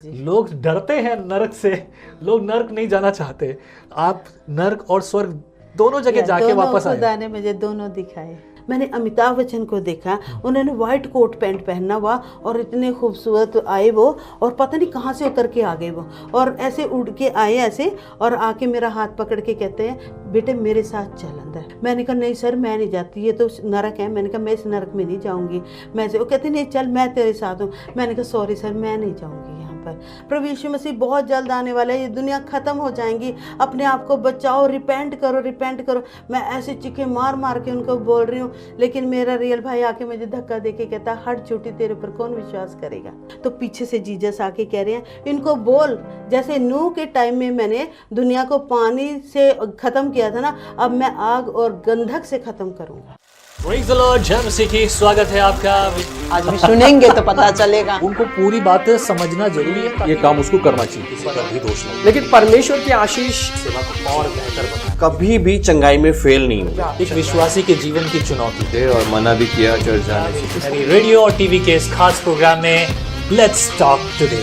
लोग डरते हैं नरक से, लोग नरक नहीं जाना चाहते। आप नरक और स्वर्ग दोनों जगह जाके वापस आए। खुदा ने मुझे दोनों दिखाए। मैंने अमिताभ बच्चन को देखा, उन्होंने व्हाइट कोट पैंट पहना हुआ और इतने खूबसूरत आए वो, और पता नहीं कहाँ से उतर के आ गए वो, और ऐसे उड़ के आए ऐसे, और आके मेरा हाथ पकड़ के कहते हैं बेटे मेरे साथ चल अंदर। मैंने कहा नहीं सर मैं नहीं जाती, ये तो नरक है। मैंने कहा मैं इस नरक में नहीं जाऊँगी। मैं से वो कहते नहीं चल मैं तेरे साथ हूँ। मैंने कहा सॉरी सर मैं नहीं जाऊँगी। प्रभु यीशु मसीह बहुत जल्द आने वाला है, ये दुनिया खत्म हो जाएंगी। अपने आप को बचाओ, रिपेंट करो, रिपेंट करो। मैं ऐसे चिक्के मार मार के उनको बोल रही हूँ, लेकिन मेरा रियल भाई आके मुझे धक्का देके कहता हट झूठी, तेरे ऊपर कौन विश्वास करेगा। तो पीछे से जीसस आके कह रहे हैं इनको बोल, जैसे नूह के टाइम में मैंने दुनिया को पानी से खत्म किया था ना, अब मैं आग और गंधक से खत्म करूंगा। Praise the Lord, जय मसीह की। स्वागत है आपका। आज भी सुनेंगे तो पता चलेगा। उनको पूरी बातें समझना जरूरी है, ये काम उसको करना चाहिए, किसी का भी दोष नहीं। लेकिन परमेश्वर की आशीष सेवा को और बेहतर बनाए। कभी भी चंगाई में फेल नहीं होगा। एक विश्वासी के जीवन की चुनौती दे और मना भी किया चर्च जाने से। रेडियो और टीवी के इस खास प्रोग्राम में let's talk today.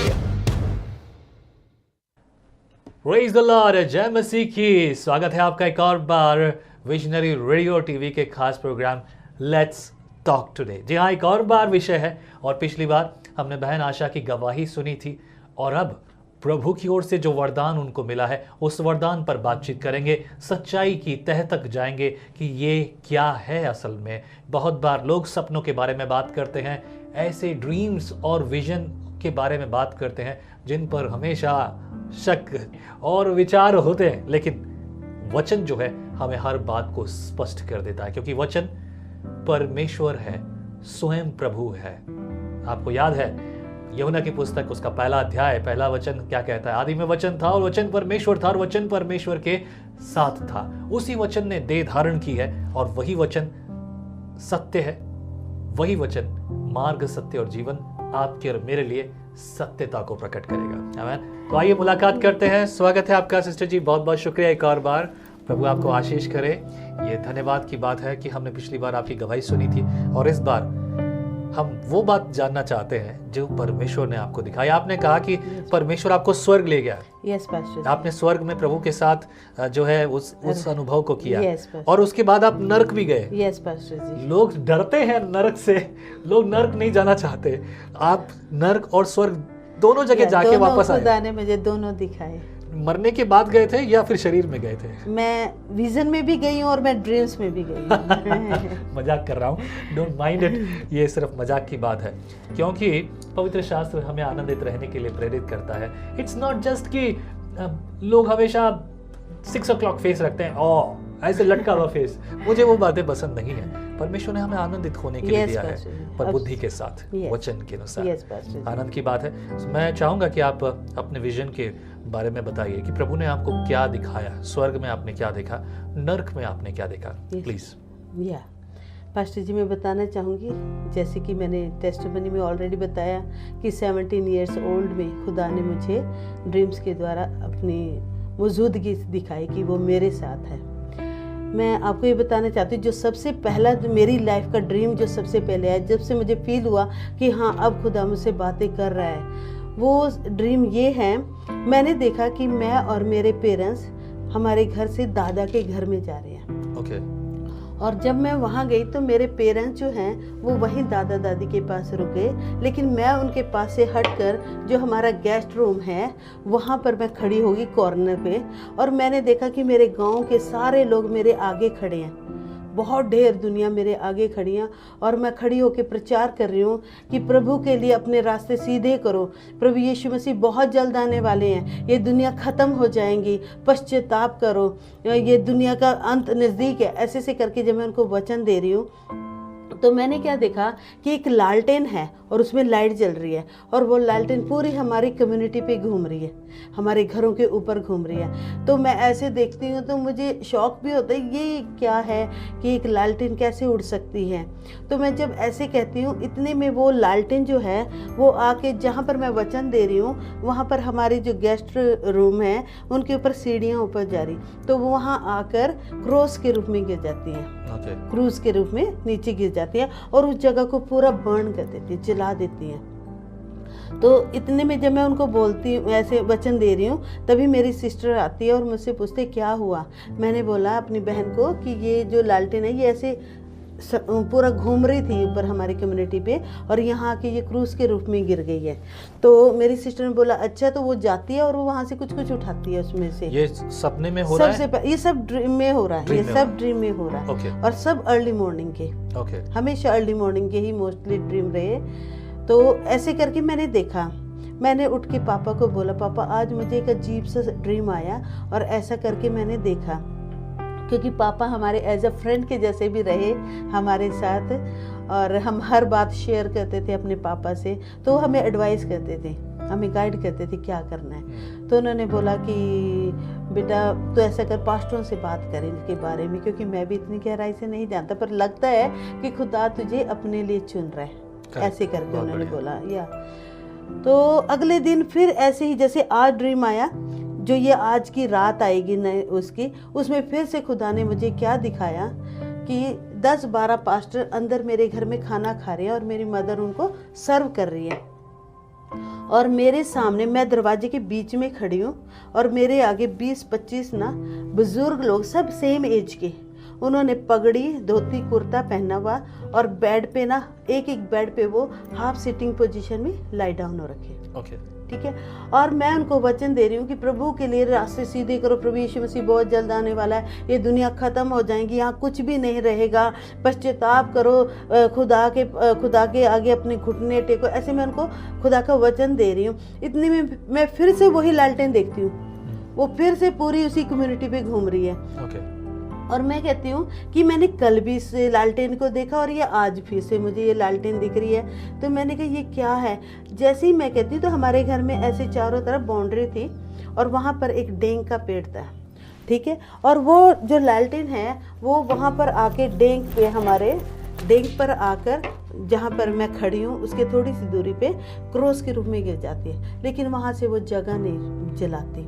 Praise the Lord, जय मसीह की। स्वागत है आपका एक और बार विजनरी रेडियो और टीवी के खास प्रोग्राम लेट्स टॉक टुडे। जी हाँ, एक और बार विषय है, और पिछली बार हमने बहन आशा की गवाही सुनी थी, और अब प्रभु की ओर से जो वरदान उनको मिला है उस वरदान पर बातचीत करेंगे। सच्चाई की तह तक जाएंगे कि ये क्या है असल में। बहुत बार लोग सपनों के बारे में बात करते हैं, ऐसे ड्रीम्स और विजन के बारे में बात करते हैं जिन पर हमेशा शक और विचार होते हैं, लेकिन वचन जो है हमें हर बात को स्पष्ट कर देता है, क्योंकि वचन परमेश्वर है, स्वयं प्रभु है। आपको याद है यूहन्ना की पुस्तक उसका पहला अध्याय पहला वचन क्या कहता है? आदि में वचन था और वचन परमेश्वर था और वचन परमेश्वर के साथ था। उसी वचन ने देह धारण की है और वही वचन सत्य है। वही वचन मार्ग, सत्य और जीवन आपके और मेरे लिए सत्यता को प्रकट करेगा। आमीन। तो आइए मुलाकात करते हैं। स्वागत है आपका सिस्टर जी, बहुत बहुत शुक्रिया एक और बार। प्रभु आपको आशीष करे। ये धन्यवाद की बात है कि हमने पिछली बार आपकी गवाही सुनी थी, और इस बार हम वो बात जानना चाहते हैं जो परमेश्वर ने आपको दिखाई। आपने कहा कि परमेश्वर आपको स्वर्ग ले गया। Yes pastor. आपने स्वर्ग में प्रभु के साथ जो है उस अनुभव को किया। Yes pastor. और उसके बाद आप नरक भी गए। यस पास्टर जी। लोग डरते हैं नरक से, लोग नरक नहीं जाना चाहते। आप नरक और स्वर्ग दोनों जगह जाके वापस आए। खुदा ने मुझे दोनों दिखाए। मरने के बाद गए थे या फिर शरीर में गए थे? मैं विजन में भी गई हूँ और मैं ड्रीम्स में भी गई हूँ। मजाक कर रहा हूँ, डोंट माइंड इट। ये सिर्फ मजाक की बात है, क्योंकि पवित्र शास्त्र हमें आनंदित रहने के लिए प्रेरित करता है। इट्स नॉट जस्ट कि लोग हमेशा 6 o'clock फेस रखते हैं, ओ ऐसे लटका हुआ फेस। मुझे वो बातें पसंद नहीं है। परमेश्वर ने हमें आनंदित होने के लिए दिया है, पर बुद्धि के साथ, वचन के अनुसार। आनंद की बात है। मैं चाहूंगा कि आप अपने विजन के बारे में बताइए कि प्रभु ने आपको क्या दिखाया। स्वर्ग में आपने क्या देखा, नरक में आपने क्या देखा, प्लीज। या पास्टर जी, मैं बताना चाहूँगी, जैसे कि मैंने टेस्टिमनी में ऑलरेडी बताया कि 17 इयर्स ओल्ड में खुदा ने मुझे ड्रीम्स के द्वारा अपनी मौजूदगी दिखाई कि वो मेरे साथ है। मैं आपको ये बताना चाहती हूँ, जो सबसे पहला जो मेरी लाइफ का ड्रीम जो सबसे पहले आया, जब से मुझे फील हुआ कि हाँ अब खुदा मुझसे बातें कर रहा है, वो ड्रीम ये है। मैंने देखा कि मैं और मेरे पेरेंट्स हमारे घर से दादा के घर में जा रहे हैं। ओके। और जब मैं वहाँ गई तो मेरे पेरेंट्स जो हैं वो वहीं दादा दादी के पास रुके, लेकिन मैं उनके पास से हटकर जो हमारा गेस्ट रूम है वहाँ पर मैं खड़ी होगी कॉर्नर पे, और मैंने देखा कि मेरे गांव के सारे लोग मेरे आगे खड़े हैं। बहुत ढेर दुनिया मेरे आगे खड़ी हैं, और मैं खड़ी होकर प्रचार कर रही हूँ कि प्रभु के लिए अपने रास्ते सीधे करो। प्रभु यीशु मसीह बहुत जल्द आने वाले हैं, ये दुनिया ख़त्म हो जाएंगी, पश्चाताप करो, ये दुनिया का अंत नज़दीक है। ऐसे ऐसे करके जब मैं उनको वचन दे रही हूँ, तो मैंने क्या देखा कि एक लालटेन है और उसमें लाइट जल रही है, और वो लालटेन पूरी हमारी कम्युनिटी पे घूम रही है, हमारे घरों के ऊपर घूम रही है। तो मैं ऐसे देखती हूँ तो मुझे शौक भी होता है, ये क्या है कि एक लालटेन कैसे उड़ सकती है। तो मैं जब ऐसे कहती हूँ, इतने में वो लालटेन जो है वो आके जहाँ पर मैं वचन दे रही हूँ वहाँ पर हमारी जो गेस्ट रूम है उनके ऊपर सीढ़ियाँ ऊपर जा रही, तो वो वहाँ आकर क्रॉस के रूप में गिर जाती हैं। क्रूज के रूप में नीचे गिर जाती है और उस जगह को पूरा बर्न कर देती है, जला देती हैं। तो इतने में जब मैं उनको बोलती हूँ, ऐसे वचन दे रही हूँ, तभी मेरी सिस्टर आती है और मुझसे पूछते क्या हुआ। मैंने बोला अपनी बहन को कि ये जो लालटेन है ये ऐसे पूरा घूम रही थी ऊपर हमारी कम्युनिटी पे और यहाँ आके ये क्रूज के रूप में गिर गई है। तो मेरी सिस्टर ने बोला अच्छा, तो वो जाती है और वो वहाँ से कुछ कुछ उठाती है उसमें से। ये सपने में हो रहा है? ये सब ड्रीम में हो रहा है, ये सब ड्रीम में हो रहा है। ओके। और सब अर्ली मॉर्निंग के, ओके। हमेशा अर्ली मॉर्निंग के ही मोस्टली ड्रीम रहे। तो ऐसे करके मैंने देखा, मैंने उठ के पापा को बोला पापा आज मुझे एक अजीब सा ड्रीम आया और ऐसा करके मैंने देखा, क्योंकि पापा हमारे एज अ फ्रेंड के जैसे भी रहे हमारे साथ और हम हर बात शेयर करते थे अपने पापा से, तो वो हमें एडवाइस करते थे, हमें गाइड करते थे क्या करना है। तो उन्होंने बोला कि बेटा तो ऐसा कर, पास्टरों से बात कर इनके बारे में, क्योंकि मैं भी इतनी गहराई से नहीं जानता, पर लगता है कि खुदा तुझे अपने लिए चुन रहा है, ऐसे करके उन्होंने बोला। या तो अगले दिन फिर ऐसे ही जैसे आज ड्रीम आया, जो ये आज की रात आएगी न उसकी, उसमें फिर से खुदा ने मुझे क्या दिखाया कि 10-12 पास्टर अंदर मेरे घर में खाना खा रहे हैं और मेरी मदर उनको सर्व कर रही है और मेरे सामने मैं दरवाजे के बीच में खड़ी हूँ और मेरे आगे 20-25 ना बुजुर्ग लोग, सब सेम एज के, उन्होंने पगड़ी धोती कुर्ता पहना हुआ और बेड पे ना एक बेड पे वो हाफ सिटिंग पोजीशन में लाई डाउन हो रखे। ओके। ठीक है। और मैं उनको वचन दे रही हूँ कि प्रभु के लिए रास्ते सीधे करो, प्रभु यीशु मसीह बहुत जल्द आने वाला है, ये दुनिया खत्म हो जाएगी, यहाँ कुछ भी नहीं रहेगा, पश्चाताप करो, खुदा के आगे अपने घुटने टेको। ऐसे मैं उनको खुदा का वचन दे रही हूँ। इतने में मैं फिर से वही लालटेन देखती हूँ, वो फिर से पूरी उसी कम्युनिटी पे घूम रही है। ओके। और मैं कहती हूँ कि मैंने कल भी इस लालटेन को देखा और ये आज फिर से मुझे ये लालटेन दिख रही है। तो मैंने कहा ये क्या है। जैसे ही मैं कहती हूँ तो हमारे घर में ऐसे चारों तरफ बाउंड्री थी और वहाँ पर एक डेंग का पेड़ था, ठीक है। और वो जो लालटेन है वो वहाँ पर आके डेंग पे, हमारे डेंग पर आकर जहाँ पर मैं खड़ी हूँ उसके थोड़ी सी दूरी पे क्रॉस के रूप में गिर जाती है, लेकिन वहाँ से वो जगह नहीं जलाती।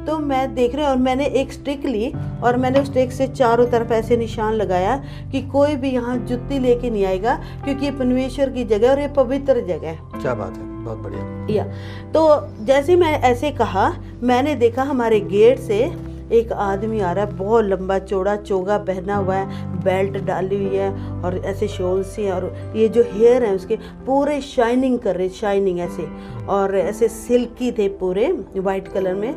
तो मैं देख रही हूँ और मैंने एक स्टिक ली और मैंने उस स्टिक से चारों तरफ ऐसे निशान लगाया कि कोई भी यहाँ जुत्ती लेके नहीं आएगा, क्योंकि ये परमेश्वर की जगह और ये पवित्र जगह है। क्या बात है, बहुत बढ़िया। तो जैसे मैं ऐसे कहा, मैंने देखा हमारे गेट से एक आदमी आ रहा है, बहुत लंबा चौड़ा चोगा पहना हुआ है, बेल्ट डाली हुई है और ऐसे शॉल से, और ये जो हेयर है उसके पूरे शाइनिंग कर रहे, शाइनिंग ऐसे, और ऐसे सिल्की थे पूरे वाइट कलर में,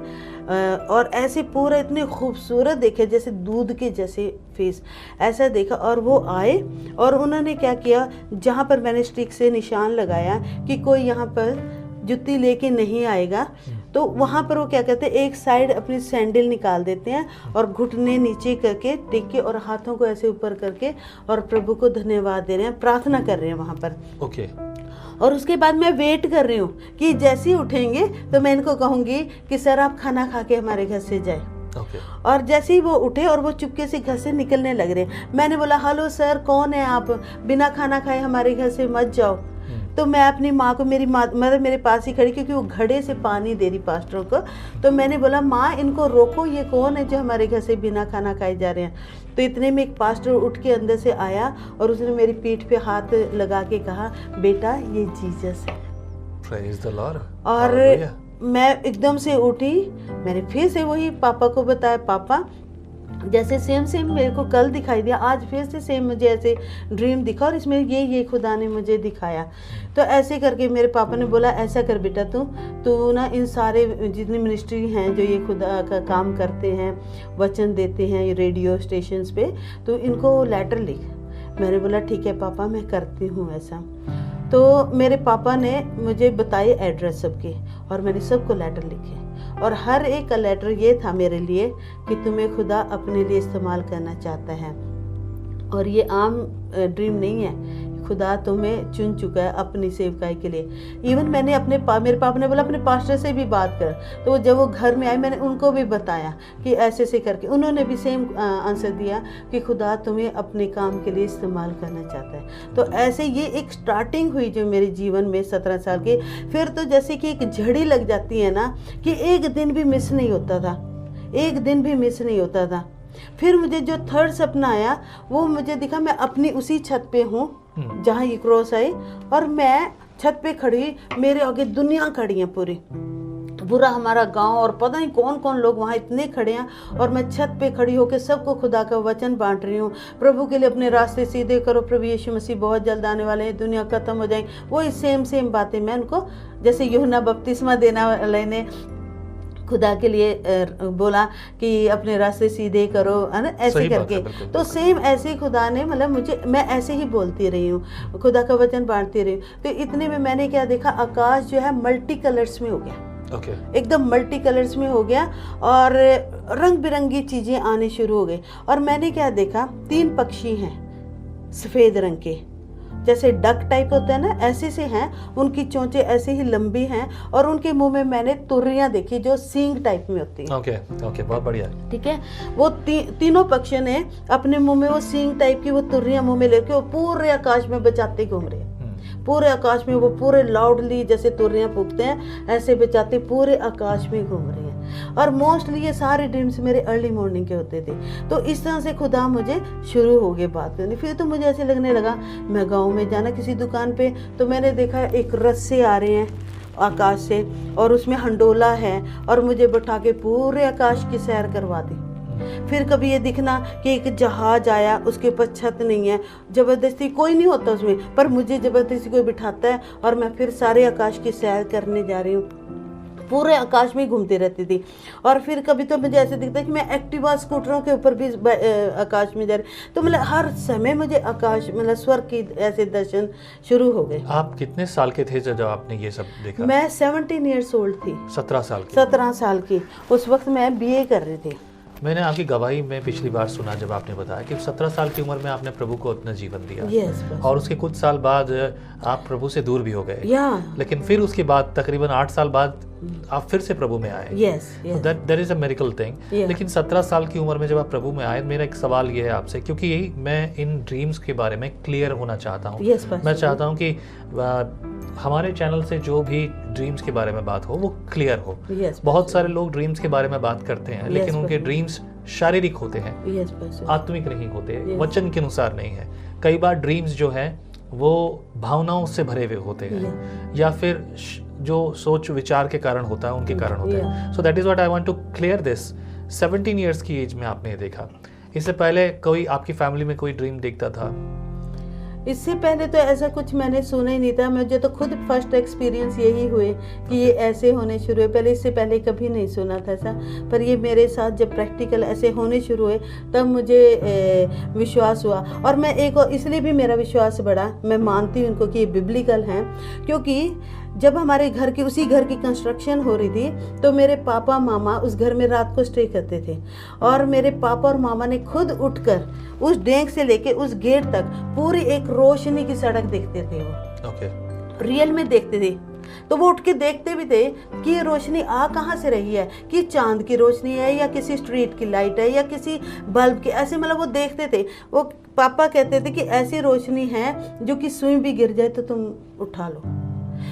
और ऐसे पूरा इतने खूबसूरत देखे जैसे दूध के जैसे फेस, ऐसा देखा। और वो आए और उन्होंने क्या किया, जहाँ पर मैंने स्टिक से निशान लगाया कि कोई यहाँ पर जुत्ती लेके नहीं आएगा, तो वहाँ पर वो क्या कहते हैं, एक साइड अपनी सैंडल निकाल देते हैं और घुटने नीचे करके टेक के और हाथों को ऐसे ऊपर करके और प्रभु को धन्यवाद दे रहे हैं, प्रार्थना कर रहे हैं वहाँ पर। ओके। और उसके बाद मैं वेट कर रही हूँ कि जैसे ही उठेंगे तो मैं इनको कहूँगी कि सर आप खाना खा के हमारे घर से जाए। ओके। और जैसे ही वो उठे और वो चुपके से घर से निकलने लग रहे, मैंने बोला हेलो सर कौन है आप, बिना खाना खाए हमारे घर से मत जाओ। तो मैं अपनी माँ को, मेरी माँ मतलब मेरे पास ही खड़ी, क्योंकि वो घड़े से पानी दे रही पास्टरों को, तो मैंने बोला माँ इनको रोको, ये कौन है जो हमारे घर से बिना खाना खाए जा रहे हैं। तो इतने में एक पास्टर उठ के अंदर से आया और उसने मेरी पीठ पे हाथ लगा के कहा बेटा ये जीसस है। Praise the Lord. और मैं एकदम से उठी, मैंने फिर से वही पापा को बताया, पापा जैसे सेम मेरे को कल दिखाई दिया, आज फिर से सेम मुझे ऐसे ड्रीम दिखा और इसमें ये खुदा ने मुझे दिखाया। तो ऐसे करके मेरे पापा ने बोला ऐसा कर बेटा, तू ना इन सारे जितनी मिनिस्ट्री हैं जो ये खुदा का काम करते हैं, वचन देते हैं ये रेडियो स्टेशंस पे, तो इनको लेटर लिख। मैंने बोला ठीक है पापा मैं करती हूँ ऐसा। तो मेरे पापा ने मुझे बताए एड्रेस सबके और मैंने सबको लेटर लिखे, और हर एक का लेटर ये था मेरे लिए कि तुम्हें खुदा अपने लिए इस्तेमाल करना चाहता है और ये आम ड्रीम नहीं है, खुदा तुम्हें चुन चुका है अपनी सेवकाई के लिए। इवन मैंने मेरे पापा ने बोला अपने पास्टर से भी बात कर, तो जब वो घर में आए मैंने उनको भी बताया कि ऐसे ऐसे करके, उन्होंने भी सेम आंसर दिया कि खुदा तुम्हें अपने काम के लिए इस्तेमाल करना चाहता है। तो ऐसे ये एक स्टार्टिंग हुई जो मेरे जीवन में 17 साल के। फिर तो जैसे कि एक झड़ी लग जाती है ना, कि एक दिन भी मिस नहीं होता था, एक दिन भी मिस नहीं होता था। फिर मुझे जो थर्ड सपना आया वो मुझे दिखा, मैं अपनी उसी छत पे हूँ जहाँ ये क्रॉस आई, और मैं छत पे खड़ी, मेरे आगे दुनिया खड़ी है पूरी, पूरा हमारा गांव और पता नहीं कौन कौन लोग वहाँ इतने खड़े हैं, और मैं छत पे खड़ी होकर सबको खुदा का वचन बांट रही हूँ। प्रभु के लिए अपने रास्ते सीधे करो, प्रभु यीशु मसीह बहुत जल्द आने वाले हैं, दुनिया खत्म हो जाएगी। वही सेम बातें मैं उनको, जैसे यूहन्ना बपतिस्मा देने वाले ने खुदा के लिए बोला कि अपने रास्ते सीधे करो, है ना, ऐसे करके, तो सेम ऐसे ही खुदा ने, मतलब मुझे, मैं ऐसे ही बोलती रही हूँ, खुदा का वचन बांटती रही हूँ। तो इतने में मैंने क्या देखा, आकाश जो है मल्टी कलर्स में हो गया, एकदम मल्टी कलर्स में हो गया, और रंग बिरंगी चीजें आने शुरू हो गई। और मैंने क्या देखा, 3 पक्षी हैं सफेद रंग के, जैसे डक टाइप होता है ना, ऐसे से हैं, उनकी चोंचें ऐसे ही लंबी हैं, और उनके मुंह में मैंने तुर्रियां देखी जो सींग टाइप में होती है। ओके, बहुत बढ़िया। ठीक है, वो तीनों पक्षियों ने अपने मुंह में वो सींग टाइप की वो तुर्रियां मुंह में लेके वो पूरे आकाश में बचाते घूम रहे हैं, पूरे आकाश में, वो पूरे लाउडली जैसे तुर्रियां फूंकते हैं ऐसे बचाते पूरे आकाश में घूम रहे हैं। और मोस्टली ये सारे ड्रीम्स मेरे अर्ली मॉर्निंग के होते थे। तो इस तरह से खुदा मुझे शुरू हो गए बात करनी। फिर तो मुझे ऐसे लगने लगा, मैं गाँव में जाना किसी दुकान पे, तो मैंने देखा एक रस्से आ रहे हैं आकाश से, और उसमें हंडोला है, और मुझे बैठा के पूरे आकाश की सैर करवा दी। फिर कभी ये दिखना कि एक जहाज आया, उसके ऊपर छत नहीं है, जबरदस्ती कोई नहीं होता उसमें, पर मुझे जबरदस्ती कोई बिठाता है, और मैं फिर सारे आकाश की सैर करने जा रही हूँ, पूरे आकाश में घूमती रहती थी। और फिर कभी तो मुझे ऐसे दिखता है कि मैं एक्टिवा स्कूटरों के ऊपर भी आकाश में जा रही, तो मतलब हर समय मुझे आकाश, मतलब स्वर्ग की ऐसे दर्शन शुरू हो गए। आप कितने साल के थे जब आपने ये सब देखा? मैं 17 ईयर्स ओल्ड थी। 17 साल की? 17 साल की, उस वक्त मैं BA कर रही थी। मैंने आपकी गवाही में पिछली बार सुना जब आपने बताया कि 17 साल की उम्र में आपने प्रभु को अपना जीवन दिया। yes, और उसके कुछ साल बाद आप प्रभु से दूर भी हो गए। लेकिन फिर उसके बाद तकरीबन 8 साल बाद आप फिर से प्रभु में आए। That is a miracle thing. लेकिन 17 साल की उम्र में जब आप प्रभु में आए, मेरा एक सवाल ये है आपसे, क्योंकि मैं इन ड्रीम्स के बारे में क्लियर होना चाहता हूँ। मैं चाहता हूँ कि हमारे चैनल से जो भी ड्रीम्स के बारे में बात हो वो क्लियर हो। बहुत सारे लोग ड्रीम्स के बारे में बात करते हैं, लेकिन उनके ड्रीम्स शारीरिक होते हैं, आत्मिक नहीं होते, वचन के अनुसार नहीं है। कई बार ड्रीम्स जो है वो भावनाओं से भरे हुए होते हैं, या फिर जो सोच विचार के कारण होता है उनके कारण होता है। So that is what I want to clear this. 17 years की एज में आपने देखा, इससे पहले कोई आपकी फैमिली में कोई ड्रीम देखता था? इससे पहले तो ऐसा कुछ मैंने सुना ही नहीं था। मुझे तो खुद फर्स्ट एक्सपीरियंस यही हुए कि ये ऐसे होने शुरू हुए। पहले इससे पहले कभी नहीं सुना था ऐसा, पर ये मेरे साथ जब प्रैक्टिकल ऐसे होने शुरू हुए तब मुझे विश्वास हुआ। और मैं एक और इसलिए भी मेरा विश्वास बढ़ा, मैं मानती हूँ इनको कि ये बिब्लिकल हैं, क्योंकि जब हमारे घर की उसी घर की कंस्ट्रक्शन हो रही थी तो मेरे पापा मामा उस घर में रात को स्टे करते थे, और मेरे पापा और मामा ने खुद उठकर उस डेंग से लेके उस गेट तक पूरी एक रोशनी की सड़क देखते थे। वो रियल में देखते थे, तो वो उठ के देखते भी थे कि ये रोशनी आ कहाँ से रही है, कि चांद की रोशनी है या किसी स्ट्रीट की लाइट है या किसी बल्ब की, ऐसे मतलब वो देखते थे। वो पापा कहते थे कि ऐसी रोशनी है जो कि सुई भी गिर जाए तो तुम उठा लो,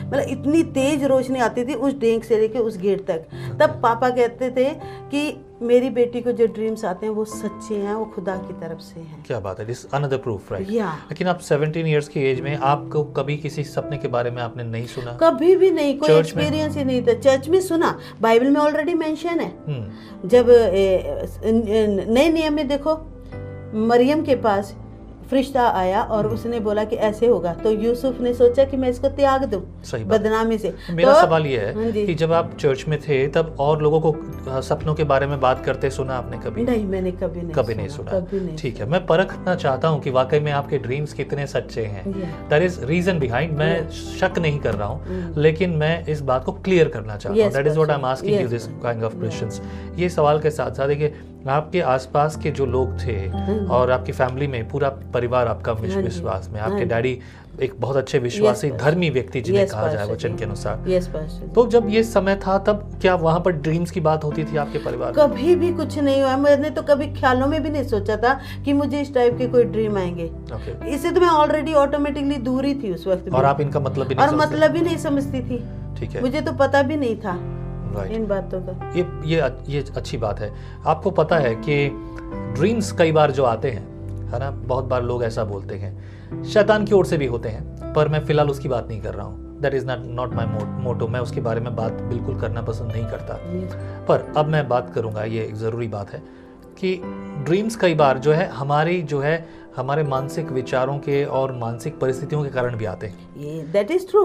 मतलब इतनी तेज रोशनी आती थी उस डेंग से लेके उस गेट तक। तब पापा कहते थे कि मेरी बेटी को जो ड्रीम्स आते हैं वो सच्चे हैं, वो खुदा की तरफ से हैं। क्या बात है, दिस अनदर प्रूफ, राइट? लेकिन आप 17 इयर्स की एज में आपको कभी किसी सपने के बारे में आपने नहीं सुना? कभी भी नहीं, कोई एक्सपीरियंस ही नहीं था। चर्च में सुना, बाइबल में ऑलरेडी मेंशन है। जब नए नियम में देखो, मरियम के पास फरिश्ता आया और उसने बोला कि ऐसे होगा, तो यूसुफ ने सोचा कि मैं इसको त्याग दूं बदनामी से। मेरा सवाल ये है कि जब आप चर्च में थे तब और लोगों को सपनों के बारे में बात करते सुना आपने कभी? नहीं, मैंने कभी नहीं सुना। ठीक है, मैं परखना चाहता हूँ कि वाकई में आपके ड्रीम्स कितने सच्चे हैं। That is reason behind. मैं शक नहीं कर रहा हूँ, लेकिन मैं इस बात को क्लियर करना चाहता हूँ। That is what I am asking you this kind of questions. ये सवाल के साथ साथ देखिए, आपके आसपास के जो लोग थे और आपकी फैमिली में पूरा परिवार आपका विश्वास में, आपके डैडी एक बहुत अच्छे विश्वासी धर्मी व्यक्ति जिन्हें कहा जाए वचन के अनुसार, तो जब ये समय था तब क्या वहाँ पर ड्रीम्स की बात होती थी आपके परिवार में? कभी भी कुछ नहीं हुआ। मैंने तो कभी ख्यालों में भी नहीं सोचा था कि मुझे इस टाइप के कोई ड्रीम आएंगे। इससे तो मैं ऑलरेडी ऑटोमेटिकली दूर ही थी उस वक्त। और आप इनका मतलब भी नहीं समझती? मतलब भी नहीं समझती थी। ठीक है, मुझे तो पता भी नहीं था इन बातों का। ये अच्छी बात है। आपको पता है कि ड्रीम्स कई बार जो आते हैं, है ना, बहुत बार लोग ऐसा बोलते हैं शैतान की ओर से भी होते हैं, पर मैं फिलहाल उसकी बात नहीं कर रहा हूँ। दैट इज़ नॉट माई मोटो। मैं उसके बारे में बात बिल्कुल करना पसंद नहीं करता। पर अब मैं बात करूँगा, ये एक ज़रूरी बात है कि ड्रीम्स कई बार जो है हमारे मानसिक विचारों के और मानसिक परिस्थितियों के कारण भी आते हैं। ये दैट इज ट्रू,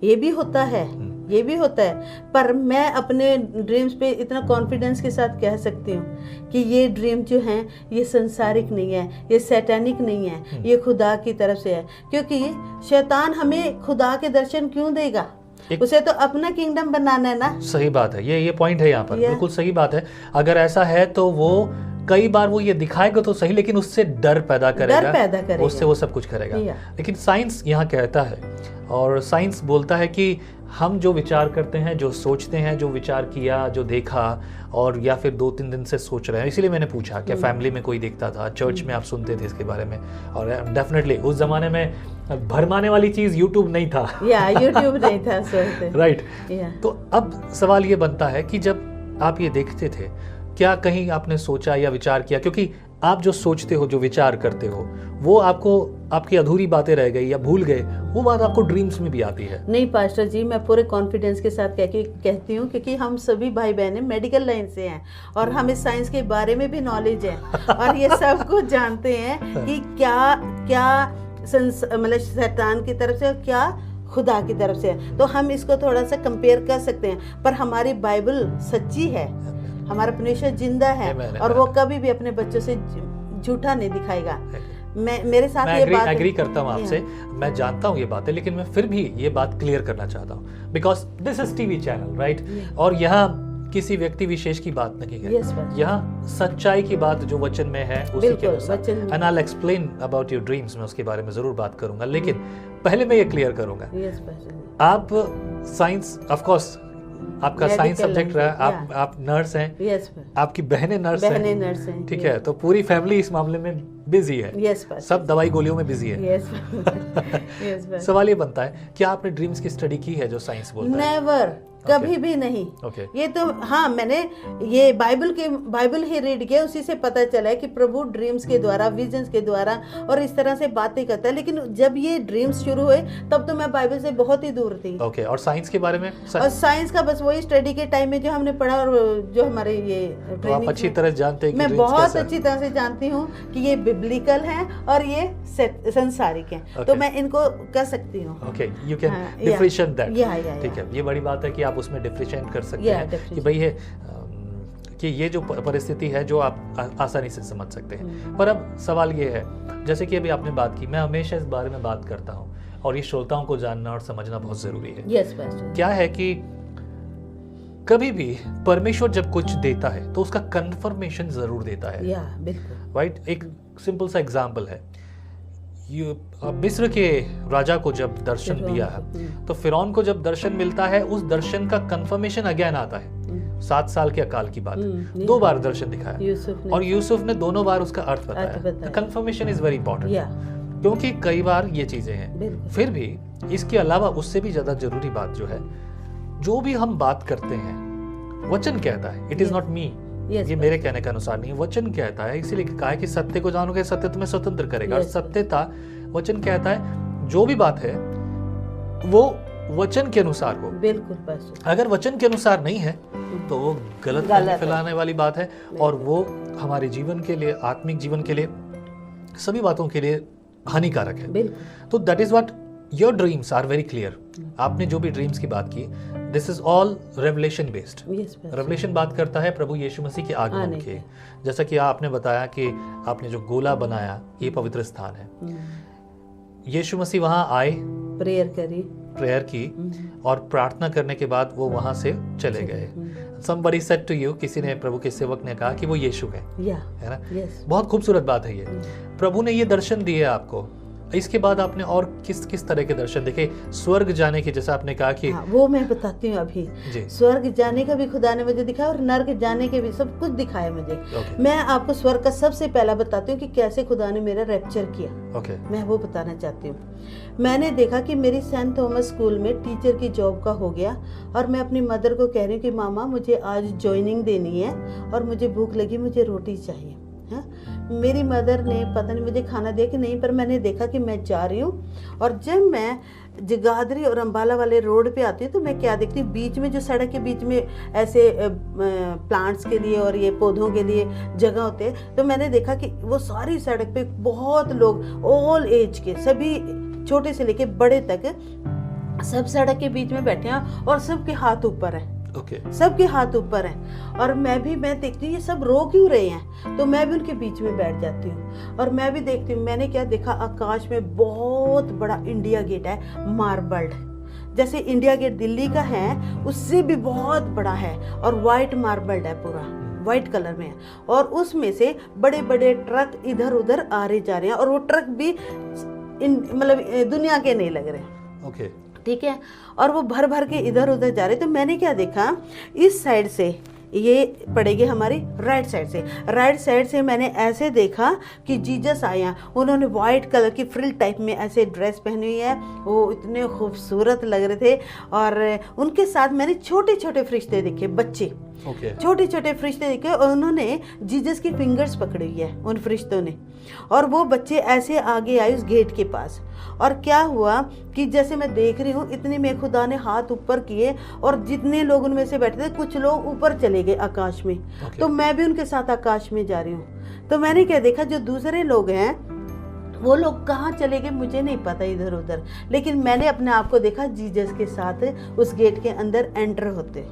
ये भी होता है, ये भी होता है। पर मैं अपने ड्रीम्स पे इतना कॉन्फिडेंस के साथ कह सकती हूँ कि ये ड्रीम जो हैं ये संसारिक नहीं है, ये सैटानिक नहीं है, ये खुदा की तरफ से है। क्योंकि शैतान हमें खुदा के दर्शन क्यों देगा? उसे तो अपना किंगडम बनाना है ना। सही बात है, ये पॉइंट है यहाँ पर, बिल्कुल सही बात है। अगर ऐसा है तो वो कई बार वो ये दिखाएगा तो सही, लेकिन उससे डर पैदा करेगा, उससे वो सब कुछ करेगा। लेकिन साइंस यहाँ कहता है, और साइंस बोलता है कि हम जो विचार करते हैं, जो सोचते हैं, जो विचार किया, जो देखा, और या फिर 2-3 दिन से सोच रहे हैं। इसीलिए मैंने पूछा क्या फैमिली में कोई देखता था, चर्च में आप सुनते थे इसके बारे में? और डेफिनेटली उस जमाने में भरमाने वाली चीज यूट्यूब नहीं था। यूट्यूब नहीं था, राइट। तो अब सवाल ये बनता है कि जब आप ये देखते थे, क्या कहीं आपने सोचा या विचार किया? क्योंकि आप जो सोचते हो, जो विचार करते हो, वो आपको आपकी अधूरी बातें रह गई या भूल गए, वो बात आपको ड्रीम्स में भी आती है। नहीं पास्टर जी, मैं पूरे कॉन्फिडेंस के साथ कहती हूँ, क्योंकि हम सभी भाई बहनें मेडिकल लाइन से हैं और हमें साइंस के बारे में भी नॉलेज है और ये सब कुछ जानते हैं कि क्या मतलब शैतान की तरफ से और क्या खुदा की तरफ से है। तो हम इसको थोड़ा सा कंपेयर कर सकते हैं। पर हमारी बाइबल सच्ची है, हमारा परमेश्वर जिंदा है और वो कभी भी अपने बच्चों से झूठा नहीं दिखाएगा। मेरे साथ ये बात एग्री करता हूँ आपसे, मैं जानता हूँ ये बातें, लेकिन मैं फिर भी ये बात क्लियर करना चाहता हूँ, because this is TV channel, right? और यहाँ किसी व्यक्ति विशेष की बात नहीं है, यहाँ सच्चाई की बात जो वचन में है उसी के अनुसार। And I will explain about your dreams, मैं उसके बारे में जरूर बात करूंगा, लेकिन पहले मैं ये क्लियर करूंगा, आप साइंस, ऑफ कोर्स आपका साइंस सब्जेक्ट रहा, आप नर्स हैं, आपकी बहनें नर्स हैं, ठीक है? तो पूरी फैमिली इस मामले में बिजी है, सब दवाई गोलियों में बिजी है। सवाल ये बनता है, क्या आपने ड्रीम्स की स्टडी की है जो साइंस बोलता है? नेवर, कभी भी नहीं। ये तो हाँ, मैंने ये बाइबल ही रीड किया, उसी से पता चला है कि प्रभु ड्रीम्स के द्वारा, विजन्स के द्वारा और इस तरह से बातें करता है। लेकिन जब ये ड्रीम्स शुरू हुए तब तो मैं बाइबल से बहुत ही दूर थी। और साइंस के बारे में? और साइंस का बस वही स्टडी के टाइम में जो हमने पढ़ा और जो हमारे ये तो आप अच्छी तरह जानते हैं? मैं बहुत अच्छी तरह से जानती हूँ कि ये बिब्लिकल हैं और ये संसारिक हैं, तो मैं इनको कर सकती हूँ। Okay, you can differentiate that. ठीक है, ये बड़ी बात है कि आप उसमें डिफरेंशिएट कर सकते हैं कि भाई है कि ये जो परिस्थिति है जो आप आसानी से समझ सकते हैं। पर अब सवाल ये है, जैसे कि अभी आपने बात की, मैं हमेशा इस बारे में बात करता हूँ और ये श्रोताओं को जानना और समझना बहुत जरूरी है। क्या है कि कभी भी परमेश्वर जब कुछ देता है तो उसका कंफर्मेशन जरूर देता है, राइट? एक सिंपल सा एग्जांपल है, मिस्र के राजा को जब दर्शन दिया है तो फिरौन को जब दर्शन मिलता है, उस दर्शन का कंफर्मेशन अगेन आता है। 7 साल के अकाल की बात है, 2 बार दर्शन दिखाया और यूसुफ ने दोनों बार उसका अर्थ बताया। कंफर्मेशन इज वेरी इंपॉर्टेंट, क्योंकि कई बार ये चीजें हैं। फिर भी इसके अलावा उससे भी ज्यादा जरूरी बात जो है, जो भी हम बात करते हैं वचन कहता है, इट इज नॉट मी, ये मेरे कहने के अनुसार नहीं, वचन कहता है। इसीलिए कहा है कि सत्य को जानोगे, सत्य तुम्हें स्वतंत्र करेगा। और सत्यता, वचन कहता है जो भी बात है वो वचन के अनुसार हो। बिल्कुल। अगर वचन के अनुसार नहीं है तो वो गलत फैलाने वाली बात है और वो हमारे जीवन के लिए, आत्मिक जीवन के लिए, सभी बातों के लिए हानिकारक है। तो that is what your dreams are very clear. आपने जो भी ड्रीम्स की बात की, this is all revelation based. Revelation बात करता है प्रभु यीशु मसीह के आगमन की। जैसा कि आपने बताया कि आपने जो गोला बनाया, ये पवित्र स्थान है। यीशु मसीह वहां आए, प्रेयर की और प्रार्थना करने के बाद वो वहां से चले गए। Somebody said to you, किसी ने, प्रभु के सेवक ने कहा कि वो यीशु है ना? बहुत खूबसूरत बात है ये। प्रभु ने ये दर्शन दिए आपको, इसके बाद आपने और किस किस तरह के दर्शन देखे? स्वर्ग जाने के, जैसा आपने कहा कि वो मैं बताती हूँ अभी। स्वर्ग जाने का भी खुदा ने मुझे दिखाया और नर्क जाने के भी, सब कुछ दिखाया मुझे। मैं आपको स्वर्ग का सबसे पहला बताती हूँ कि कैसे खुदा ने मेरा रैप्चर किया। मैं वो बताना चाहती हूँ। मैंने देखा कि मेरी सेंट थॉमस स्कूल में टीचर की जॉब का हो गया और मैं अपनी मदर को कह रही हूँ कि मामा मुझे आज ज्वाइनिंग देनी है और मुझे भूख लगी, मुझे रोटी चाहिए। मेरी मदर ने पता नहीं मुझे खाना दिया कि नहीं, पर मैंने देखा कि मैं जा रही हूँ। और जब मैं जगाधरी और अंबाला वाले रोड पे आती हूँ तो मैं क्या देखती हूँ, बीच में जो सड़क के बीच में ऐसे प्लांट्स के लिए और ये पौधों के लिए जगह होते हैं, तो मैंने देखा कि वो सारी सड़क पे बहुत लोग ऑल एज के, सभी छोटे से लेके बड़े तक सब सड़क के बीच में बैठे हैं और सबके हाथ ऊपर है। ओके। सबके हाथ ऊपर हैं और मैं देखती हूँ ये सब रो क्यों रहे हैं, तो मैं भी उनके बीच में बैठ जाती हूँ और मैं भी देखती हूँ। मैंने क्या देखा, आकाश में बहुत बड़ा इंडिया गेट है, मार्बल्ड, जैसे इंडिया गेट दिल्ली का है उससे भी बहुत बड़ा है और वाइट मार्बल्ड है, पूरा वाइट कलर में है। और उसमें से बड़े बड़े ट्रक इधर उधर आ रहे जा रहे हैं और वो ट्रक भी मतलब दुनिया के नहीं लग रहे। ओके। ठीक है, और वो भर भर के इधर उधर जा रहे। तो मैंने क्या देखा, इस साइड से ये पड़ेगी हमारी राइट साइड से मैंने ऐसे देखा कि जीसस आया, उन्होंने वाइट कलर की फ्रिल टाइप में ऐसे ड्रेस पहनी हुई है, वो इतने खूबसूरत लग रहे थे। और उनके साथ मैंने छोटे छोटे फरिश्ते देखे, बच्चे छोटे छोटे फरिश्ते देखे और उन्होंने जीसस की फिंगर्स पकड़ी हुई है उन फरिश्तों ने। और वो बच्चे ऐसे आगे आए उस गेट के पास, और क्या हुआ कि जैसे मैं देख रही हूँ इतने में खुदा ने हाथ ऊपर किए और जितने लोग उनमें से बैठे थे कुछ लोग ऊपर चले गए आकाश में। तो मैं भी उनके साथ आकाश में जा रही हूँ। तो मैंने क्या देखा, जो दूसरे लोग हैं वो लोग कहाँ चले गए मुझे नहीं पता इधर उधर, लेकिन मैंने अपने आप को देखा जीसस के साथ उस गेट के अंदर एंटर होते।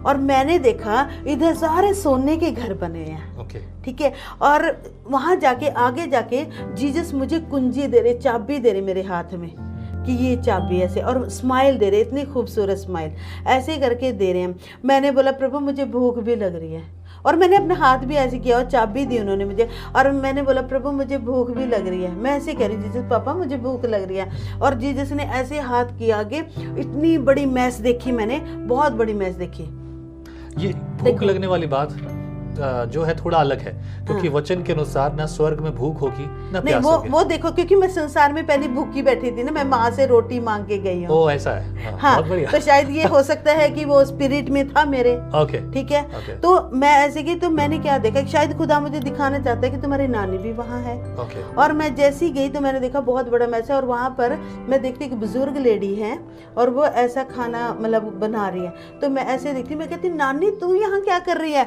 और मैंने देखा इधर सारे सोने के घर बने हैं। ठीक है, और वहां जाके आगे जाके जीसस मुझे कुंजी दे रहे, चाबी दे रहे मेरे हाथ में कि ये चाबी ऐसे, और स्माइल दे रहे, इतनी खूबसूरत स्माइल ऐसे करके दे रहे हैं। मैंने बोला प्रभु मुझे भूख भी लग रही है, और मैंने अपने हाथ भी ऐसे किया और चाबी दी उन्होंने मुझे, और मैंने बोला प्रभु मुझे भूख भी लग रही है। मैं ऐसे कह रही जीसस पापा मुझे भूख लग रही है। और जीसस ने ऐसे हाथ किया आगे, इतनी बड़ी मैस देखी मैंने, बहुत बड़ी मैस देखी। ये भूख लगने वाली बात जो है थोड़ा अलग है, क्योंकि वचन के अनुसार ना स्वर्ग में भूख होगी ना प्यास होगी। वो देखो, क्योंकि मैं संसार में पहले भूखी बैठी थी ना, मैं माँ से रोटी मांग के गई हूँ। ओ ऐसा है। हाँ, बहुत बढ़िया। तो शायद ये हो सकता है कि वो स्पिरिट में था मेरे। ओके, ठीक है। तो मैं ऐसे की, तो मैंने क्या देखा, शायद खुदा मुझे दिखाना चाहता है कि तुम्हारी नानी भी वहाँ है। और मैं जैसी गई तो मैंने देखा बहुत बड़ा मैस है, और वहाँ पर मैं देखती कि बुजुर्ग लेडी है और वो ऐसा खाना मतलब बना रही है। तो मैं ऐसे देखती, मैं कहती नानी तू यहाँ क्या कर रही है?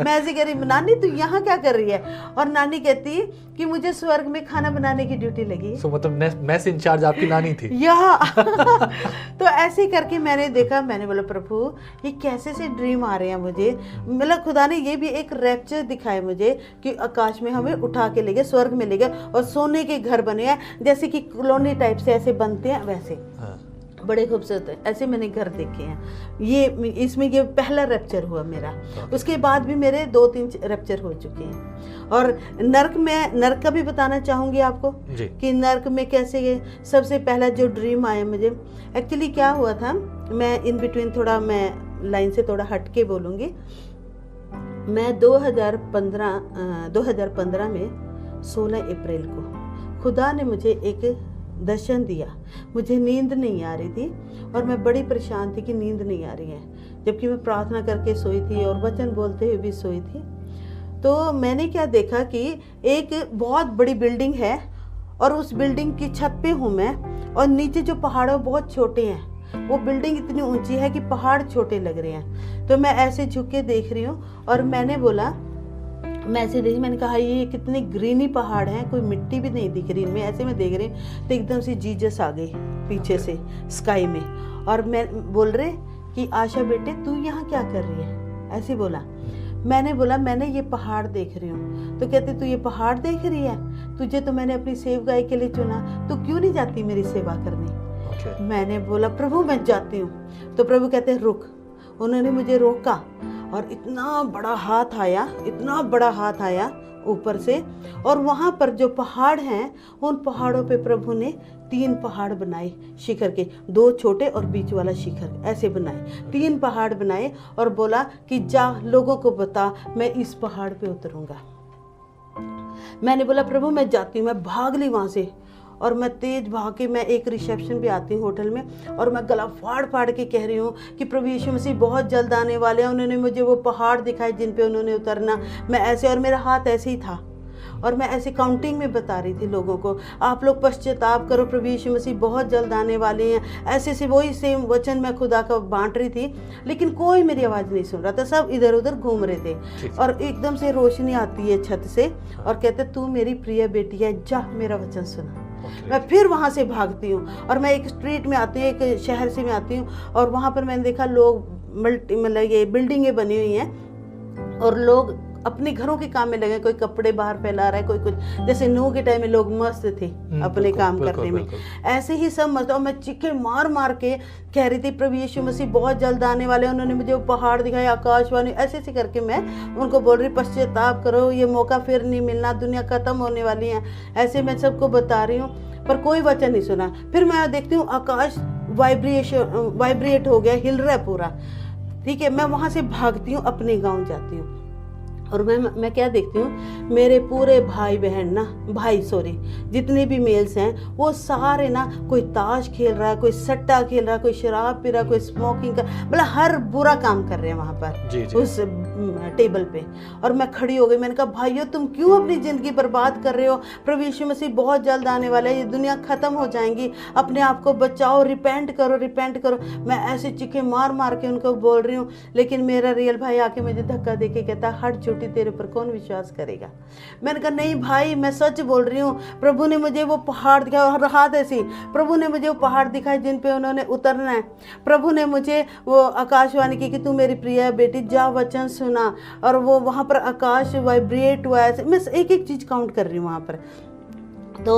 मैं ऐसे कह रही नानी तू यहाँ क्या कर रही है? और नानी कहती कि मुझे स्वर्ग में खाना बनाने की ड्यूटी लगी। मतलब मैस इंचार्ज आपकी नानी थी। तो ऐसे करके मैंने देखा, मैंने बोला प्रभु ये कैसे से ड्रीम आ रहे हैं मुझे। मतलब खुदा ने ये भी एक रैप्चर दिखाया मुझे कि आकाश में हमें उठा के ले गए, स्वर्ग में ले गए, और सोने के घर बने हैं जैसे कि कॉलोनी टाइप से ऐसे बनते हैं वैसे। बड़े खूबसूरत है, ऐसे मैंने घर देखे हैं। ये इसमें ये पहला रैप्चर हुआ मेरा। उसके बाद भी मेरे 2-3 रैप्चर हो चुके हैं। और नर्क का भी बताना चाहूँगी आपको कि नर्क में कैसे ये सबसे पहला जो ड्रीम आया मुझे, एक्चुअली क्या हुआ था, मैं इन बिटवीन थोड़ा मैं लाइन से थोड़ा हट के बोलूँगी। मैं 2015 में 16 अप्रैल को खुदा ने मुझे एक दर्शन दिया। मुझे नींद नहीं आ रही थी और मैं बड़ी परेशान थी कि नींद नहीं आ रही है, जबकि मैं प्रार्थना करके सोई थी और वचन बोलते हुए भी सोई थी। तो मैंने क्या देखा कि एक बहुत बड़ी बिल्डिंग है और उस बिल्डिंग की छत पे हूँ मैं, और नीचे जो पहाड़ है वो बहुत छोटे हैं। वो बिल्डिंग इतनी ऊंची है कि पहाड़ छोटे लग रहे हैं। तो मैं ऐसे झुक के देख रही हूँ और मैंने बोला, मैं ऐसे देखी, मैंने कहा ये कितने ग्रीनी पहाड़ हैं, कोई मिट्टी भी नहीं दिख रही इनमें। ऐसे मैं देख रही तो एकदम से जीसस आ गई पीछे से स्काई में, और मैं बोल रहे कि आशा बेटे तू यहाँ क्या कर रही है, ऐसे बोला। मैंने बोला मैंने ये पहाड़ देख रही हूँ। तो कहते तू ये पहाड़ देख रही है, तुझे तो मैंने अपनी सेवकाई के लिए चुना, तो क्यों नहीं जाती मेरी सेवा करने? मैंने बोला प्रभु मैं जाती हूँ। तो प्रभु कहते रुक। उन्होंने मुझे रोका और इतना बड़ा हाथ आया ऊपर से, और वहाँ पर जो पहाड़ हैं उन पहाड़ों पे प्रभु ने 3 पहाड़ बनाए शिखर के, 2 छोटे और बीच वाला शिखर ऐसे बनाए, 3 पहाड़ बनाए, और बोला कि जा लोगों को बता मैं इस पहाड़ पे उतरूंगा। मैंने बोला प्रभु मैं जाती हूँ। मैं भाग ली वहाँ से, और मैं तेज भाग के मैं एक रिसेप्शन पे आती हूँ होटल में, और मैं गला फाड़ के कह रही हूँ कि प्रभु यीशु मसीह बहुत जल्द आने वाले हैं। उन्होंने मुझे वो पहाड़ दिखाए जिन पे उन्होंने उतरना, मैं ऐसे, और मेरा हाथ ऐसे ही था, और मैं ऐसे काउंटिंग में बता रही थी लोगों को, आप लोग पश्चाताप करो, प्रभु यीशु मसीह बहुत जल्द आने वाले हैं। ऐसे से वही सेम वचन मैं खुदा का बांट रही थी, लेकिन कोई मेरी आवाज़ नहीं सुन रहा था, सब इधर उधर घूम रहे थे। और एकदम से रोशनी आती है छत से और कहते तू मेरी प्रिय बेटी है, जा मेरा वचन सुना। मैं फिर वहाँ से भागती हूँ और मैं एक स्ट्रीट में आती हूँ, एक शहर से मैं आती हूँ और वहाँ पर मैंने देखा लोग मतलब ये बिल्डिंगें बनी हुई हैं और लोग अपने घरों के काम में लगे, कोई कपड़े बाहर फैला रहा है, कोई कुछ, जैसे नूह के टाइम में लोग मस्त थे अपने काम करने में, ऐसे ही सब मस्त। और मैं चीखे मार मार के कह रही थी प्रभु यीशु मसीह बहुत जल्द आने वाले हैं, उन्होंने मुझे वो पहाड़ दिखाए, आकाशवाणी, ऐसे ऐसे करके मैं उनको बोल रही पश्चाताप करो, ये मौका फिर नहीं मिलना, दुनिया खत्म होने वाली है, ऐसे मैं सबको बता रही हूँ, पर कोई वचन नहीं सुना। फिर मैं देखती हूँ आकाश वाइब्रेट हो गया, हिल रहा है पूरा, ठीक है। मैं वहाँ से भागती हूँ, अपने गाँव जाती हूँ और मैं क्या देखती हूँ, मेरे पूरे भाई जितने भी मेल्स हैं वो सारे ना, कोई ताश खेल रहा है, कोई सट्टा खेल रहा है, कोई शराब पी रहा है, कोई स्मोकिंग कर, मतलब हर बुरा काम कर रहे हैं वहाँ पर जी। उस टेबल पे। और मैं खड़ी हो गई, मैंने कहा भाइयों तुम क्यों अपनी ज़िंदगी बर्बाद कर रहे हो, प्रभु यीशु मसीह बहुत जल्द आने वाला है, ये दुनिया ख़त्म हो जाएंगी, अपने आप को बचाओ, रिपेंट करो। मैं ऐसे चीखे मार मार के उनको बोल रही हूँ, लेकिन मेरा रियल भाई आके मुझे धक्का दे के कहता हट झूठी, तेरे पर कौन विश्वास करेगा। मैंने कहा नहीं भाई मैं सच बोल रही हूँ, प्रभु ने मुझे वो पहाड़ दिखाया, हाथ ऐसी, प्रभु ने मुझे वो पहाड़ दिखाए जिन पे उन्होंने उतरना है, प्रभु ने मुझे वो आकाशवाणी की कि तू मेरी प्रिय बेटी जा वचन सुना, और वो वहाँ पर आकाश वाइब्रेट हुआ, ऐसे मैं एक एक चीज़ काउंट कर रही हूँ वहाँ पर। तो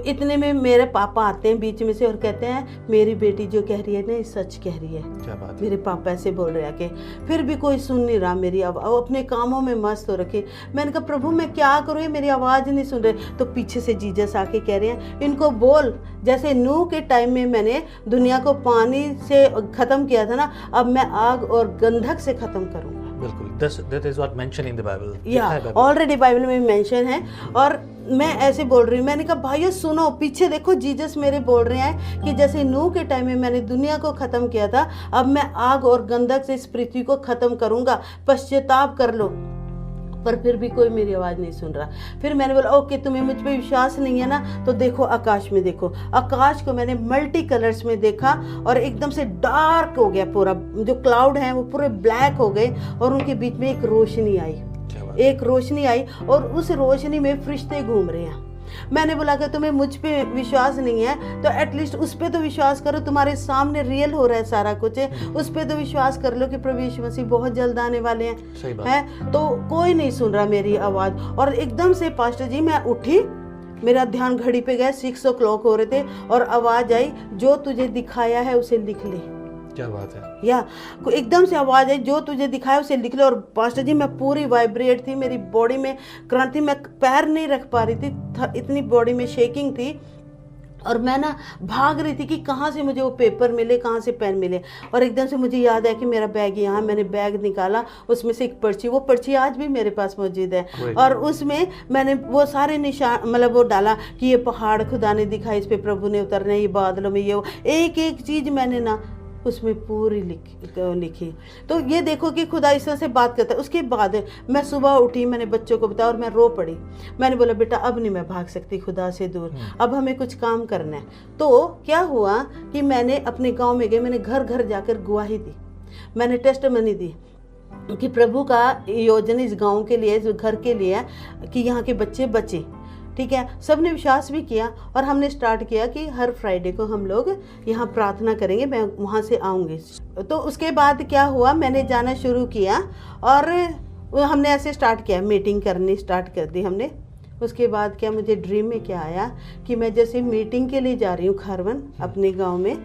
इतने में मेरे पापा आते हैं बीच में से और कहते हैं मेरी बेटी जो कह रही है ना सच कह रही है। क्या बात है? मेरे पापा ऐसे बोल रहे हैं कि फिर भी कोई सुन नहीं रहा मेरी, अब अपने कामों में मस्त हो रखे। मैंने कहा प्रभु मैं क्या करूँ, मेरी आवाज़ नहीं सुन रहे। तो पीछे से जीसस आके कह रहे हैं इनको बोल, जैसे नूह के टाइम में मैंने दुनिया को पानी से ख़त्म किया था ना, अब मैं आग और गंधक से ख़त्म करूँगा। बिल्कुल, that is what mentioned in the Bible. या ऑलरेडी बाइबल में मेंशन है। और मैं ऐसे बोल रही हूँ, मैंने कहा भाइयों सुनो, पीछे देखो जीसस मेरे बोल रहे हैं कि जैसे नूह के टाइम में मैंने दुनिया को ख़त्म किया था, अब मैं आग और गंधक से इस पृथ्वी को ख़त्म करूँगा, पश्चाताप कर लो। पर फिर भी कोई मेरी आवाज़ नहीं सुन रहा। फिर मैंने बोला ओके तुम्हें मुझ पे विश्वास नहीं है ना, तो देखो आकाश में देखो। आकाश को मैंने मल्टी कलर्स में देखा और एकदम से डार्क हो गया पूरा, जो क्लाउड हैं वो पूरे ब्लैक हो गए और उनके बीच में एक रोशनी आई, और उस रोशनी में फरिश्ते घूम रहे हैं। मैंने बोला कि तुम्हें मुझ पे विश्वास नहीं है तो एटलीस्ट उस पे तो विश्वास करो, तुम्हारे सामने रियल हो रहा है सारा कुछ, उस पे तो विश्वास कर लो कि प्रभु यीशु मसीह बहुत जल्द आने वाले हैं। तो कोई नहीं सुन रहा मेरी आवाज़। और एकदम से पास्टर जी मैं उठी, मेरा ध्यान घड़ी पे गया, 6 o'clock हो रहे थे और आवाज़ आई जो तुझे दिखाया है उसे लिख ले। क्या बात है? या एकदम से आवाज़ आई जो तुझे दिखाया उसे लिख लो। और पास्टर जी मैं पूरी वाइब्रेट थी, मेरी बॉडी में करंट थी, मैं पैर नहीं रख पा रही थी, इतनी बॉडी में शेकिंग थी। और मैं ना भाग रही थी कि कहाँ से मुझे वो पेपर मिले, कहाँ से पेन मिले। और एकदम से मुझे याद आया कि मेरा बैग यहाँ, मैंने बैग निकाला, उसमें से एक पर्ची, वो पर्ची आज भी मेरे पास मौजूद है। और उसमें मैंने वो सारे निशान मतलब वो डाला कि ये पहाड़ खुदा ने दिखाई, इस पे प्रभु ने उतरना, ये बादलों में ये, एक एक चीज़ मैंने ना उसमें पूरी लिखी। तो ये देखो कि खुदा इस तरह से बात करता है। उसके बाद मैं सुबह उठी, मैंने बच्चों को बताया और मैं रो पड़ी। मैंने बोला बेटा अब नहीं मैं भाग सकती खुदा से दूर, अब हमें कुछ काम करना है। तो क्या हुआ कि मैंने अपने गांव में गई, मैंने घर घर जाकर गवाही दी, मैंने टेस्टिमनी दी कि प्रभु का योजना इस गाँव के लिए, इस घर के लिए कि यहाँ के बच्चे बचे। ठीक है, सबने विश्वास भी किया और हमने स्टार्ट किया कि हर फ्राइडे को हम लोग यहाँ प्रार्थना करेंगे, मैं वहाँ से आऊँगी। तो उसके बाद क्या हुआ, मैंने जाना शुरू किया और हमने ऐसे स्टार्ट किया, मीटिंग करनी स्टार्ट कर दी हमने। उसके बाद क्या मुझे ड्रीम में क्या आया कि मैं जैसे मीटिंग के लिए जा रही हूँ खारवन अपने गाँव में,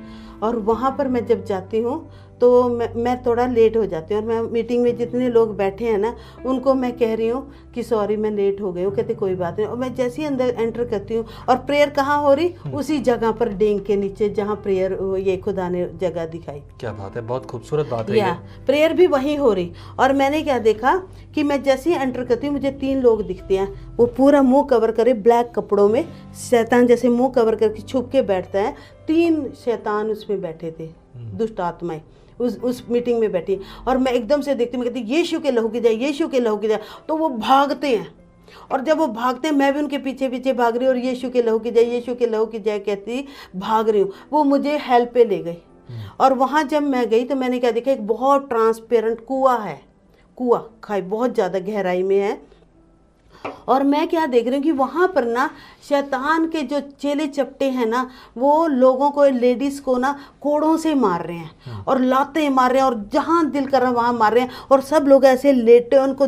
और वहाँ पर मैं जब जाती हूँ तो मैं थोड़ा लेट हो जाती हूँ और मैं मीटिंग में जितने लोग बैठे हैं ना उनको मैं कह रही हूँ कि सॉरी मैं लेट हो गई हूँ। कहते कोई बात नहीं। और मैं जैसे ही अंदर एंटर करती हूँ और प्रेयर कहाँ हो रही, उसी जगह पर डेंग के नीचे जहाँ प्रेयर ये खुदा ने जगह दिखाई। क्या बात है, बहुत खूबसूरत बात है। प्रेयर भी वहीं हो रही। और मैंने क्या देखा कि मैं जैसे ही एंटर करती हूँ मुझे 3 लोग दिखते हैं, वो पूरा मुँह कवर करे ब्लैक कपड़ों में, शैतान जैसे मुँह कवर करके छुप के बैठता है। 3 शैतान उसमें बैठे थे, दुष्ट आत्माएं उस मीटिंग में बैठी। और मैं एकदम से देखती, मैं कहती यीशु के लहू की जाए, यीशु के लहू की जाए। तो वो भागते हैं और जब वो भागते हैं मैं भी उनके पीछे पीछे भाग रही हूँ और यीशु के लहू की जय, यीशु के लहू की जय कहती भाग रही हूँ। वो मुझे हेल्प पे ले गई और वहाँ जब मैं गई तो मैंने क्या देखा, एक बहुत ट्रांसपेरेंट कुआं है, कुआं खाई बहुत ज़्यादा गहराई में है। और मैं क्या देख रही हूँ कि वहाँ पर ना शैतान के जो चेले चपटे हैं ना, वो लोगों को, लेडीज़ को ना कोड़ों से मार रहे हैं और लाते मार रहे हैं और जहाँ दिल कर रहा है वहाँ मार रहे हैं। और सब लोग ऐसे लेटे, उनको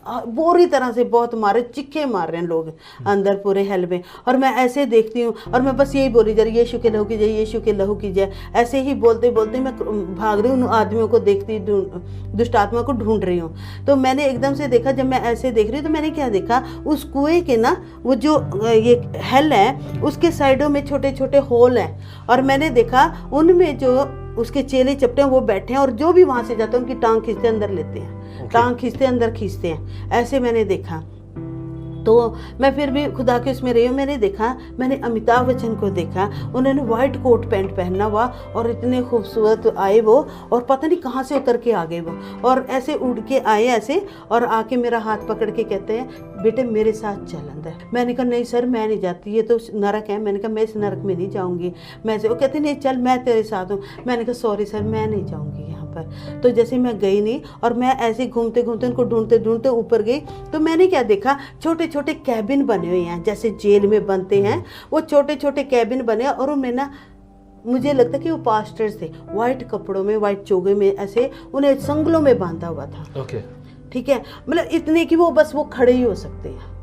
बुरी तरह से बहुत मारे, चिक्के मार रहे हैं लोग अंदर पूरे हेल में। और मैं ऐसे देखती हूँ और मैं बस यही बोली जा रही, यीशु के लहू की जय, यीशु के लहू की जय। ऐसे ही बोलते बोलते मैं भाग रही हूँ, उन आदमियों को देखती, दुष्ट आत्मा को ढूंढ रही हूँ। तो मैंने एकदम से देखा, जब मैं ऐसे देख रही हूँ तो मैंने क्या देखा, उस कुएं के ना वो जो ये हेल है उसके साइडों में छोटे छोटे होल हैं और मैंने देखा उनमें जो उसके चेले चपटे हैं वो बैठे हैं और जो भी वहाँ से जाते हैं उनकी टांग खींचते अंदर लेते हैं, टांग खींचते अंदर खींचते हैं, ऐसे मैंने देखा। तो मैं फिर भी खुदा के उसमें रही हूँ। मैंने देखा, मैंने अमिताभ बच्चन को देखा, उन्होंने वाइट कोट पैंट पहना हुआ और इतने खूबसूरत आए वो, और पता नहीं कहाँ से उतर के आ गए वो, और ऐसे उड़ के आए ऐसे और आके मेरा हाथ पकड़ के कहते हैं बेटे मेरे साथ चल अंदर। मैंने कहा नहीं सर मैं नहीं जाती, ये तो नरक है। मैंने कहा मैं इस नरक में नहीं जाऊँगी, मैं से वो कहते नहीं चल मैं तेरे साथ हूँ। मैंने कहा सॉरी सर मैं नहीं जाऊँगी यहाँ पर। तो जैसे मैं गई नहीं और मैं ऐसे घूमते घूमते उनको ढूंढते ढूंढते ऊपर गई तो मैंने क्या देखा, छोटे छोटे कैबिन बने हुए हैं जैसे जेल में बनते हैं, वो छोटे छोटे कैबिन बने और उनमें ना मुझे लगता कि वो पास्टर्स थे, वाइट कपड़ों में, वाइट चोगे में, ऐसे उन्हें संगलों में बांधा हुआ था। ओके, ठीक है, मतलब इतने कि वो बस वो खड़े ही हो सकते हैं।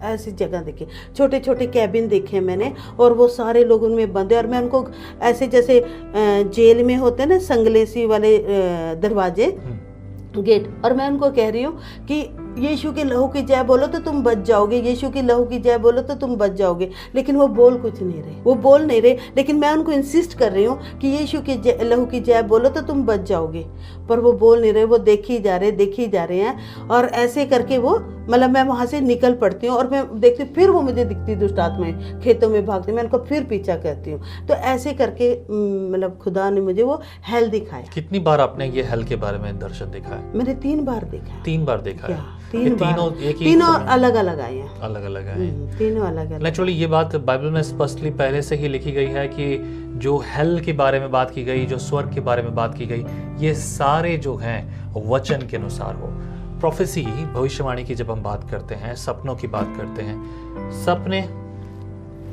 ऐसी जगह देखे, छोटे छोटे कैबिन देखे मैंने और वो सारे लोग उनमें बंधे और मैं उनको ऐसे जैसे जेल में होते हैं ना संगलेसी वाले दरवाजे, गेट, और मैं उनको कह रही हूँ कि यीशु के लहू की जय बोलो तो तुम बच जाओगे, यीशु की लहू की जय बोलो तो तुम बच जाओगे। लेकिन वो बोल कुछ नहीं रहे, वो बोल नहीं रहे, लेकिन मैं उनको इंसिस्ट कर रही हूँ कि यीशु के लहू की जय बोलो तो तुम बच जाओगे, पर वो बोल नहीं रहे, वो देखी जा रहे हैं। और ऐसे करके वो, मतलब मैं वहाँ से निकल पड़ती हूँ और मैं देखती, फिर वो मुझे दिखती दुष्ट आत्माएं खेतों में भागती, मैं उनको फिर पीछा करती हूँ। तो ऐसे करके मतलब खुदा ने मुझे वो हेल दिखाया। कितनी बार आपने ये हेल के बारे में दर्शन देखा है? मैंने 3 बार देखा। 3 बार देखा है? तीनों अलग अलग आए हैं, अलग अलग आए हैं, तीनों अलग अलग। नेचुरली ये बात बाइबल में स्पष्टली पहले से ही लिखी गई है कि जो हेल के बारे में बात की गई, जो स्वर्ग के बारे में बात की गई, ये सारे जो हैं वचन के अनुसार हो। प्रोफेसी, भविष्यवाणी की जब हम बात करते हैं, सपनों की बात करते हैं, सपने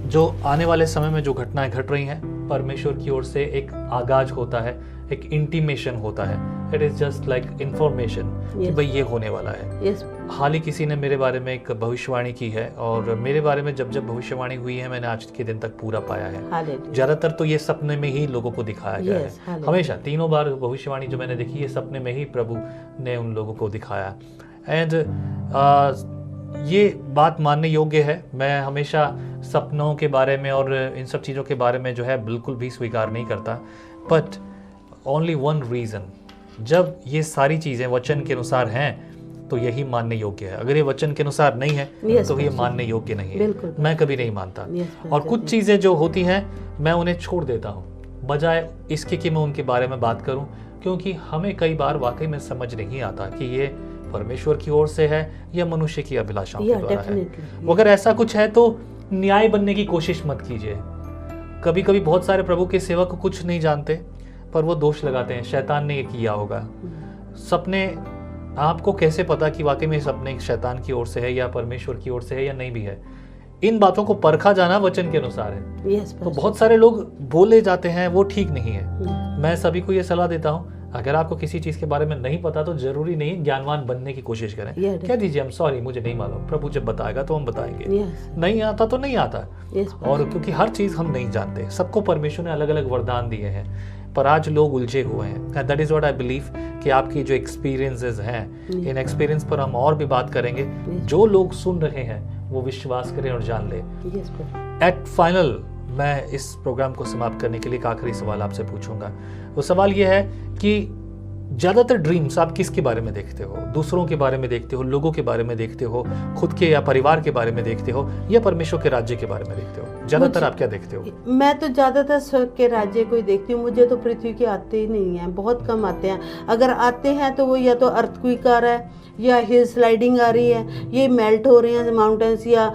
जो आने वाले समय में जो घटनाएं घट रही हैं, परमेश्वर की ओर से एक आगाज होता है, एक इंटीमेशन होता है। It is just like information कि भाई ये होने वाला है। हाल ही किसी ने मेरे बारे में एक भविष्यवाणी की है और मेरे बारे में जब जब भविष्यवाणी हुई है मैंने आज के दिन तक पूरा पाया है। ज्यादातर तो ये सपने में ही लोगों को दिखाया गया है। हमेशा 3 बार भविष्यवाणी जो मैंने देखी है सपने में ही प्रभु ने उन लोगों को दिखाया। एंड ये बात मानने योग्य है। मैं हमेशा सपनों के बारे में और इन सब चीज़ों के बारे में जो है बिल्कुल भी स्वीकार नहीं करता, बट ओनली वन रीज़न, जब ये सारी चीज़ें वचन के अनुसार हैं तो यही मानने योग्य है। अगर ये वचन के अनुसार नहीं है तो ये मानने योग्य नहीं है। मैं कभी नहीं मानता। और कुछ चीज़ें जो होती हैं मैं उन्हें छोड़ देता हूँ बजाय इसके कि मैं उनके बारे में बात करूँ, क्योंकि हमें कई बार वाकई में समझ नहीं आता कि ये परमेश्वर की ओर से है या मनुष्य की अभिलाषाओं के द्वारा है। अगर ऐसा कुछ है तो न्याय बनने की कोशिश मत कीजिए। कभी कभी बहुत सारे प्रभु के सेवक कुछ नहीं जानते पर वो दोष लगाते हैं, शैतान ने ये किया होगा। सपने, आपको कैसे पता कि वाकई में सपने शैतान की ओर से है या परमेश्वर की ओर से है या नहीं भी है? इन बातों को परखा जाना वचन के अनुसार है। तो बहुत सारे लोग बोले जाते हैं, वो ठीक नहीं है। मैं सभी को ये सलाह देता हूँ, अगर आपको किसी चीज के बारे में नहीं पता तो जरूरी नहीं ज्ञानवान बनने की कोशिश करें। कह दीजिए हम सॉरी मुझे नहीं मालूम, प्रभु जब बताएगा तो हम बताएंगे। नहीं आता तो नहीं आता। और क्योंकि हर चीज हम नहीं जानते, सबको परमेश्वर ने अलग अलग वरदान दिए हैं, पर आज लोग उलझे हुए हैं। That is what I believe कि आपकी जो एक्सपीरियंसेस हैं, इन एक्सपीरियंस पर हम और भी बात करेंगे। जो लोग सुन रहे हैं वो विश्वास करें और जान ले। एट फाइनल मैं इस प्रोग्राम को समाप्त करने के लिए एक आखिरी सवाल आपसे पूछूंगा। वो सवाल ये है कि ज्यादातर ड्रीम्स आप किसके बारे में देखते हो? दूसरों के बारे में देखते हो, लोगों के बारे में देखते हो, खुद के या परिवार के बारे में देखते हो, या परमेश्वर के राज्य के बारे में देखते हो? ज्यादातर आप क्या देखते हो? मैं तो ज्यादातर स्वर्ग के राज्य को ही देखती हूँ। मुझे तो पृथ्वी के आते ही नहीं है, बहुत कम आते हैं। अगर आते हैं तो वो या तो अर्थक्वेक आ रहा है या हिल स्लाइडिंग आ रही है, ये मेल्ट हो रहे हैं माउंटेन्स या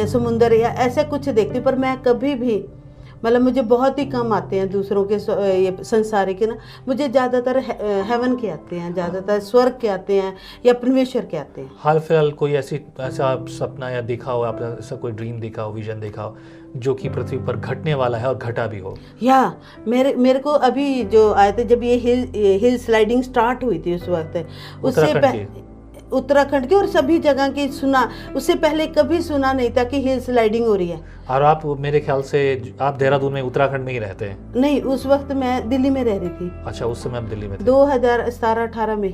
समुंदर या ऐसे कुछ देखती हूँ। पर मैं कभी भी मतलब मुझे बहुत ही कम आते हैं दूसरों के ये संसारिक ना, मुझे ज़्यादातर हेवन के आते हैं, ज़्यादातर स्वर्ग के आते हैं या परमेश्वर के आते हैं। हाल फिलहाल कोई ऐसा सपना या देखा हो आपने, ऐसा कोई ड्रीम देखा हो, विजन देखा हो जो कि पृथ्वी पर घटने वाला है और घटा भी हो? या मेरे को अभी जो आए थे जब ये हिल स्लाइडिंग स्टार्ट हुई थी उस वक्त, उससे उत्तराखंड की और सभी जगह की सुना, उससे पहले कभी सुना नहीं था कि हिल स्लाइडिंग हो रही है। और आप मेरे ख्याल से आप देहरादून में उत्तराखंड में ही रहते हैं? नहीं, उस वक्त मैं दिल्ली में रह रही थी। अच्छा, उस समय आप दिल्ली में थे? 2017-18 में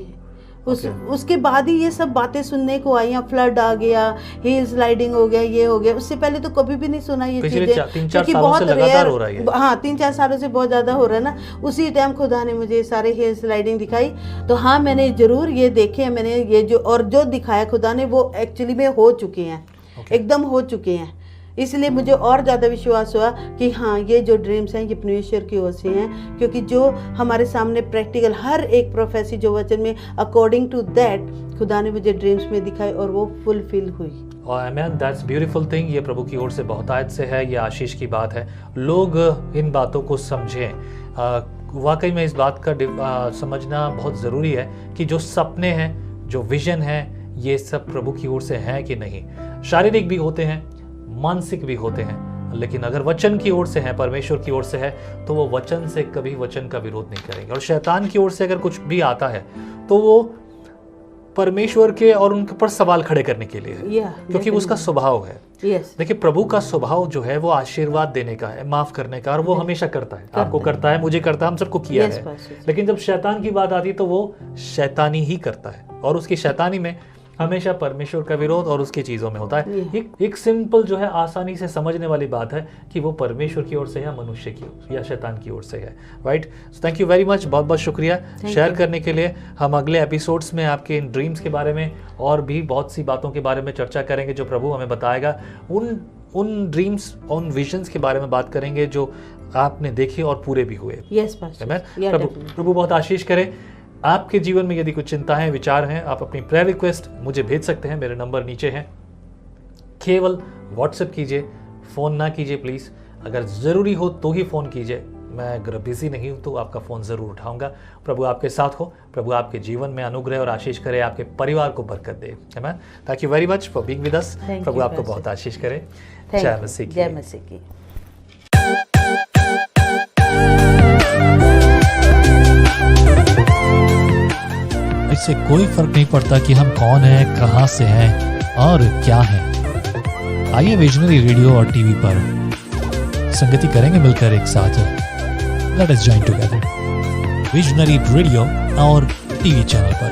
उसके बाद ही ये सब बातें सुनने को आई, फ्लड आ गया, हिल स्लाइडिंग हो गया, ये हो गया। उससे पहले तो कभी भी नहीं सुना ये चीजें, क्योंकि बहुत रेयर हो रहा है। हाँ, 3-4 सालों से बहुत ज्यादा हो रहा है ना। उसी टाइम खुदा ने मुझे सारे हिल स्लाइडिंग दिखाई, तो हाँ मैंने जरूर ये देखे हैं। मैंने ये जो दिखाया खुदा ने वो एक्चुअली में हो चुके हैं, एकदम हो चुके हैं। इसलिए मुझे और ज़्यादा विश्वास हुआ कि हाँ ये जो ड्रीम्स हैं ये परमेश्वर की ओर से हैं, क्योंकि जो हमारे सामने प्रैक्टिकल हर एक प्रोफेसी जो वचन में अकॉर्डिंग टू दैट खुदा ने मुझे ड्रीम्स में दिखाई और वो फुलफिल हुई। और मैन दैट्स ब्यूटीफुल थिंग। ये प्रभु की ओर से बहुत आयत से है, ये आशीष की बात है। लोग इन बातों को समझें। वाकई में इस बात का समझना बहुत ज़रूरी है कि जो सपने हैं, जो विजन है, ये सब प्रभु की ओर से हैं कि नहीं। शारीरिक भी होते हैं, मानसिक भी होते हैं, लेकिन अगर वचन की ओर से है, परमेश्वर की ओर से है, तो वो वचन से कभी वचन का विरोध नहीं करेंगे। और शैतान की ओर से अगर कुछ भी आता है तो वो परमेश्वर के और उनके ऊपर सवाल खड़े करने के लिए है, क्योंकि उसका स्वभाव है। देखिए, प्रभु का स्वभाव जो है वो आशीर्वाद देने का है, माफ करने का, और वो हमेशा करता है। आपको करता है, मुझे करता है, हम सबको किया है। लेकिन जब शैतान की बात आती है तो वो शैतानी ही करता है, और उसकी शैतानी में हमेशा परमेश्वर का विरोध और उसकी चीज़ों में होता है। एक सिंपल जो है आसानी से समझने वाली बात है कि वो परमेश्वर की ओर से या मनुष्य की या शैतान की ओर से है। Right, thank you very much, बहुत बहुत शुक्रिया शेयर करने के लिए। हम अगले एपिसोड्स में आपके इन ड्रीम्स के बारे में और भी बहुत सी बातों के बारे में चर्चा करेंगे जो प्रभु हमें बताएगा। उन ड्रीम्स, उन विजन्स के बारे में बात करेंगे जो आपने देखे और पूरे भी हुए। प्रभु बहुत आशीष करे। आपके जीवन में यदि कुछ चिंताएं, विचार हैं, आप अपनी प्रेयर रिक्वेस्ट मुझे भेज सकते हैं। मेरे नंबर नीचे हैं, केवल व्हाट्सएप कीजिए, फ़ोन ना कीजिए प्लीज़। अगर ज़रूरी हो तो ही फ़ोन कीजिए, मैं अगर बिज़ी नहीं हूँ तो आपका फ़ोन ज़रूर उठाऊंगा। प्रभु आपके साथ हो, प्रभु आपके जीवन में अनुग्रह और आशीष करे, आपके परिवार को बरकत दे। है ma'am, thank you very much for being with us. प्रभु आपको बहुत आशीष करे। जय मसीह की। जय मसीह की। इससे कोई फर्क नहीं पड़ता कि हम कौन हैं, कहां से हैं और क्या हैं। आइए विजनरी रेडियो और टीवी पर संगति करेंगे मिलकर एक साथ। Let us join together visionary radio और टीवी चैनल पर।